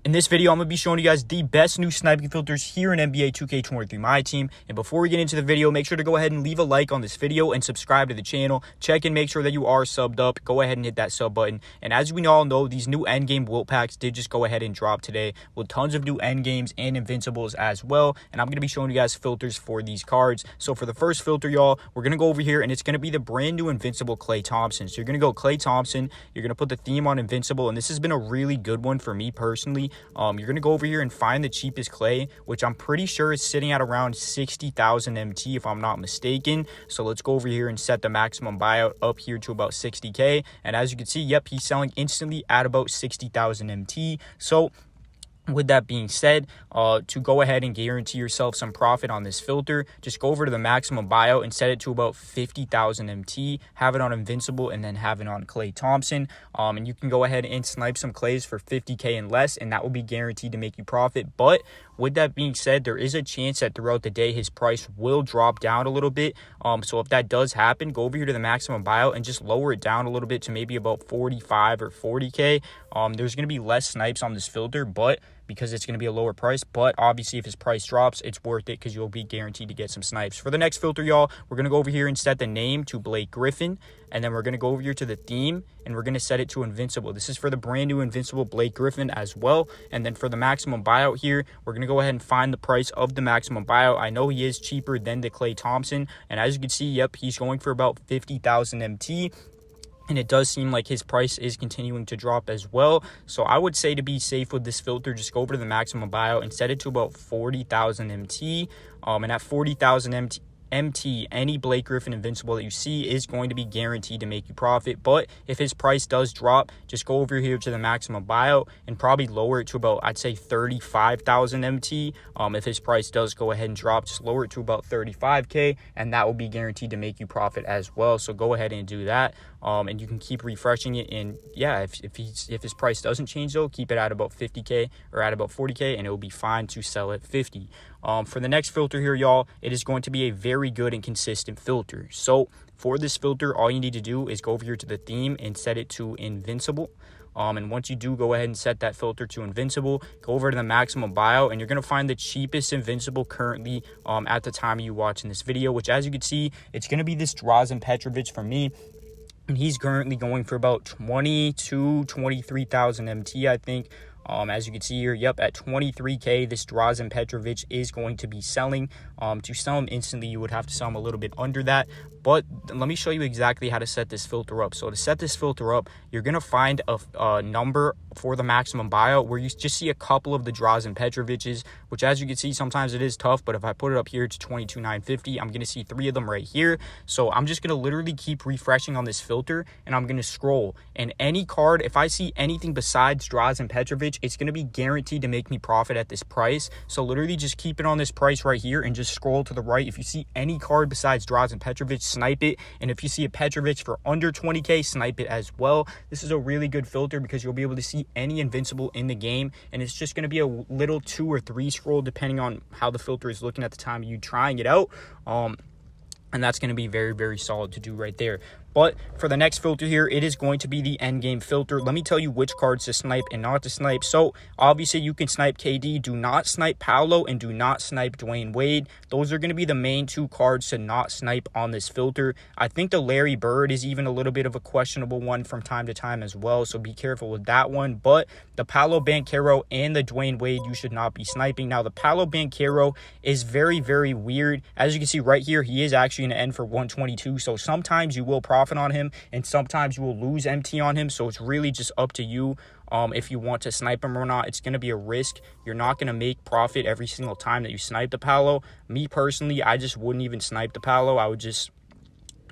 In this video, I'm going to be showing you guys the best new sniping filters here in NBA 2K23 MyTeam. And before we get into the video, make sure to go ahead and leave a like on this video and subscribe to the channel. Check and make sure that you are subbed up. Go ahead and hit that sub button. And as we all know, these new endgame wilt packs did just go ahead and drop today with tons of new endgames and invincibles as well. And I'm going to be showing you guys filters for these cards. So for the first filter, y'all, we're going to go over here and it's going to be the brand new invincible Klay Thompson. So you're going to go Klay Thompson. You're going to put the theme on invincible. And this has been a really good one for me personally. You're going to go over here and find the cheapest Klay, which I'm pretty sure is sitting at around 60,000 MT if I'm not mistaken. So let's go over here and set the maximum buyout up here to about 60K. And as you can see, yep, he's selling instantly at about 60,000 MT. So with that being said, to go ahead and guarantee yourself some profit on this filter, just go over to the maximum buyout and set it to about 50,000 MT, have it on invincible, and then have it on Klay Thompson. And you can go ahead and snipe some Klays for 50K and less, and that will be guaranteed to make you profit. But with that being said, there is a chance that throughout the day his price will drop down a little bit. So if that does happen, go over here to the maximum buyout and just lower it down a little bit to maybe about 45 or 40K. There's going to be less snipes on this filter, but because it's going to be a lower price. But obviously if his price drops, it's worth it because you'll be guaranteed to get some snipes. For the next filter, y'all, we're going to go over here and set the name to Griffin, and then we're going to go over here to the theme and we're going to set it to invincible. This is for the brand new invincible Griffin as well. And then for the maximum buyout here, we're going to go ahead and find the price of the maximum buyout. I know he is cheaper than the Klay Thompson, and as you can see, yep, he's going for about 50,000 MT. And it does seem like his price is continuing to drop as well. So I would say to be safe with this filter, just go over to the maximum buyout and set it to about 40,000 MT. And at 40,000 MT, any Griffin invincible that you see is going to be guaranteed to make you profit. But if his price does drop, just go over here to the maximum buyout and probably lower it to about, I'd say 35,000 MT. If his price does go ahead and drop, just lower it to about 35K, and that will be guaranteed to make you profit as well. So go ahead and do that. And you can keep refreshing it. And yeah, if his price doesn't change though, keep it at about 50K or at about 40K, and it will be fine to sell at 50. For the next filter here, y'all, it is going to be a very good and consistent filter. So for this filter, all you need to do is go over here to the theme and set it to invincible. And once you do go ahead and set that filter to invincible, go over to the maximum buyout, and you're going to find the cheapest invincible currently at the time of you watching this video, which as you can see, it's going to be this Drazen Petrovic for me. And he's currently going for about 23,000 MT, I think. As you can see here, yep, at 23K, this Drazen Petrovic is going to be selling. To sell him instantly, you would have to sell him a little bit under that. But let me show you exactly how to set this filter up. So to set this filter up, you're going to find a number for the maximum buyout where you just see a couple of the Drazen Petrovic's, which as you can see, sometimes it is tough. But if I put it up here to 22,950, I'm going to see 3 of them right here. So I'm just going to literally keep refreshing on this filter, and I'm going to scroll. And any card, if I see anything besides Drazen Petrovic, it's going to be guaranteed to make me profit at this price. So literally just keep it on this price right here and just scroll to the right. If you see any card besides Drazen Petrovic, snipe it. And if you see a Petrovic for under 20K, snipe it as well. This is a really good filter because you'll be able to see any invincible in the game, and it's just going to be a little 2 or 3 scroll depending on how the filter is looking at the time of you trying it out. And that's going to be very, very solid to do right there. But for the next filter here, it is going to be the endgame filter. Let me tell you which cards to snipe and not to snipe. So obviously you can snipe KD. Do not snipe Paolo and do not snipe Dwayne Wade. Those are going to be the main 2 cards to not snipe on this filter. I think the Larry Bird is even a little bit of a questionable one from time to time as well. So be careful with that one. But the Paolo Banchero and the Dwayne Wade, you should not be sniping. Now the Paolo Banchero is very, very weird. As you can see right here, he is actually going to end for 122. So sometimes you will profit on him and sometimes you will lose MT on him. So it's really just up to you if you want to snipe him or not. It's going to be a risk. You're not going to make profit every single time that you snipe the Paolo. Me personally, I just wouldn't even snipe the Paolo. I would just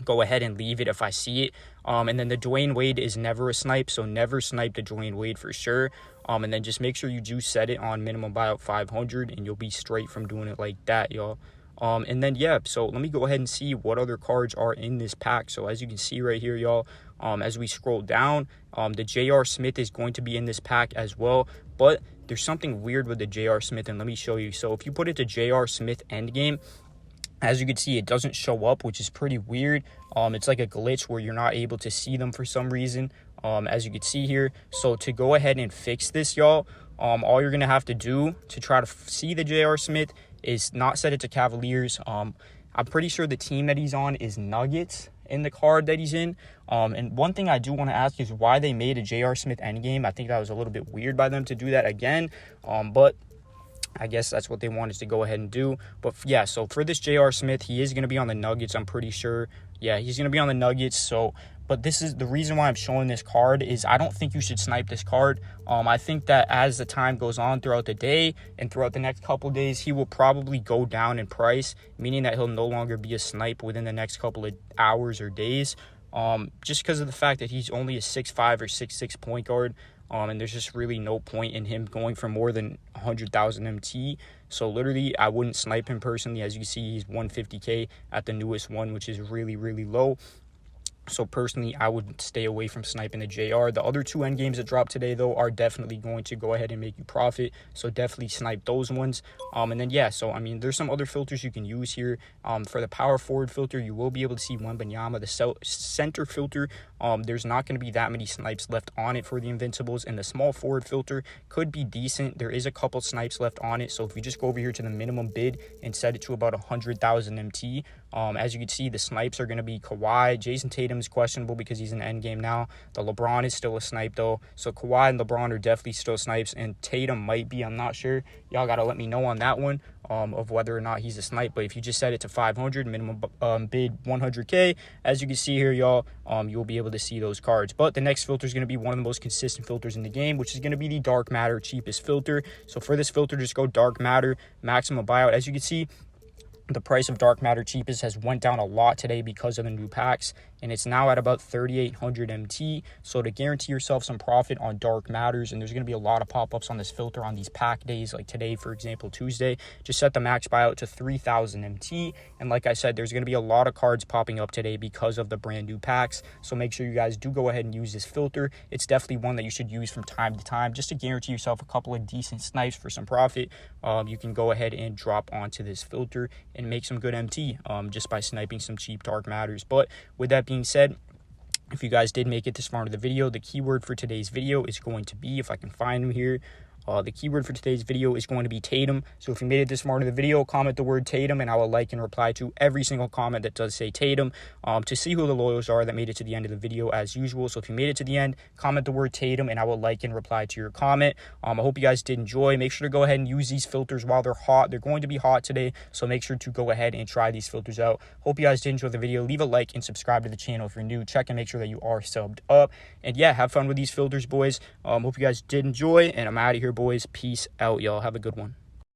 go ahead and leave it if I see it. And then the Dwayne Wade is never a snipe, so never snipe the Dwayne Wade for sure. And then just make sure you do set it on minimum buyout 500 and you'll be straight from doing it like that, y'all. And then yeah, so let me go ahead and see what other cards are in this pack. So as you can see right here, y'all, as we scroll down, the J.R. Smith is going to be in this pack as well. But there's something weird with the J.R. Smith, and let me show you. So if you put it to J.R. Smith endgame, as you can see, it doesn't show up, which is pretty weird. It's like a glitch where you're not able to see them for some reason, as you can see here. So to go ahead and fix this, y'all, All you're going to have to do to try to see the J.R. Smith is not set it to Cavaliers. I'm pretty sure the team that he's on is Nuggets in the card that he's in. And one thing I do want to ask is why they made a J.R. Smith endgame. I think that was a little bit weird by them to do that again. But I guess that's what they wanted to go ahead and do. But yeah, so for this J.R. Smith, he is going to be on the Nuggets, I'm pretty sure. Yeah, he's going to be on the Nuggets. So, but this is the reason why I'm showing this card is I don't think you should snipe this card. I think that as the time goes on throughout the day and throughout the next couple days, he will probably go down in price, meaning that he'll no longer be a snipe within the next couple of hours or days. Just because of the fact that he's only a 6'5" or 6'6" point guard. And there's just really no point in him going for more than 100,000 MT. So literally, I wouldn't snipe him personally. As you can see, he's 150K at the newest one, which is really, really low. So personally, I would stay away from sniping the JR. The other two end games that dropped today, though, are definitely going to go ahead and make you profit. So definitely snipe those ones. And then, yeah, so, I mean, there's some other filters you can use here. For the power forward filter, you will be able to see Wembanyama. The center filter, there's not going to be that many snipes left on it for the Invincibles. And the small forward filter could be decent. There is a couple snipes left on it. So if you just go over here to the minimum bid and set it to about 100,000 MT, as you can see, the snipes are going to be Kawhi. Jason Tatum is questionable because he's in the end game now. The LeBron is still a snipe, though. So Kawhi and LeBron are definitely still snipes. And Tatum might be. I'm not sure. Y'all got to let me know on that one. Of whether or not he's a snipe. But if you just set it to 500, minimum bid 100K, as you can see here, y'all, you'll be able to see those cards. But the next filter is going to be one of the most consistent filters in the game, which is going to be the dark matter cheapest filter. So for this filter, just go dark matter, maximum buyout. As you can see, the price of dark matter cheapest has went down a lot today because of the new packs, and it's now at about 3,800 MT. So to guarantee yourself some profit on dark matters, and there's going to be a lot of pop-ups on this filter on these pack days, like today, for example, Tuesday, just set the max buyout to 3,000 MT. And like I said, there's going to be a lot of cards popping up today because of the brand new packs. So make sure you guys do go ahead and use this filter. It's definitely one that you should use from time to time just to guarantee yourself a couple of decent snipes for some profit. You can go ahead and drop onto this filter and make some good MT just by sniping some cheap dark matters. But with that being said, if you guys did make it this far into the video, the keyword for today's video is going to be, if I can find them here, the keyword for today's video is going to be Tatum. So if you made it this far into the video, comment the word Tatum, and I will like and reply to every single comment that does say Tatum to see who the loyals are that made it to the end of the video as usual. So if you made it to the end, comment the word Tatum, and I will like and reply to your comment. I hope you guys did enjoy. Make sure to go ahead and use these filters while they're hot. They're going to be hot today, so make sure to go ahead and try these filters out. Hope you guys did enjoy the video. Leave a like and subscribe to the channel if you're new. Check and make sure that you are subbed up. And yeah, have fun with these filters, boys. Hope you guys did enjoy, and I'm out of here, boys. Peace out, y'all. Have a good one.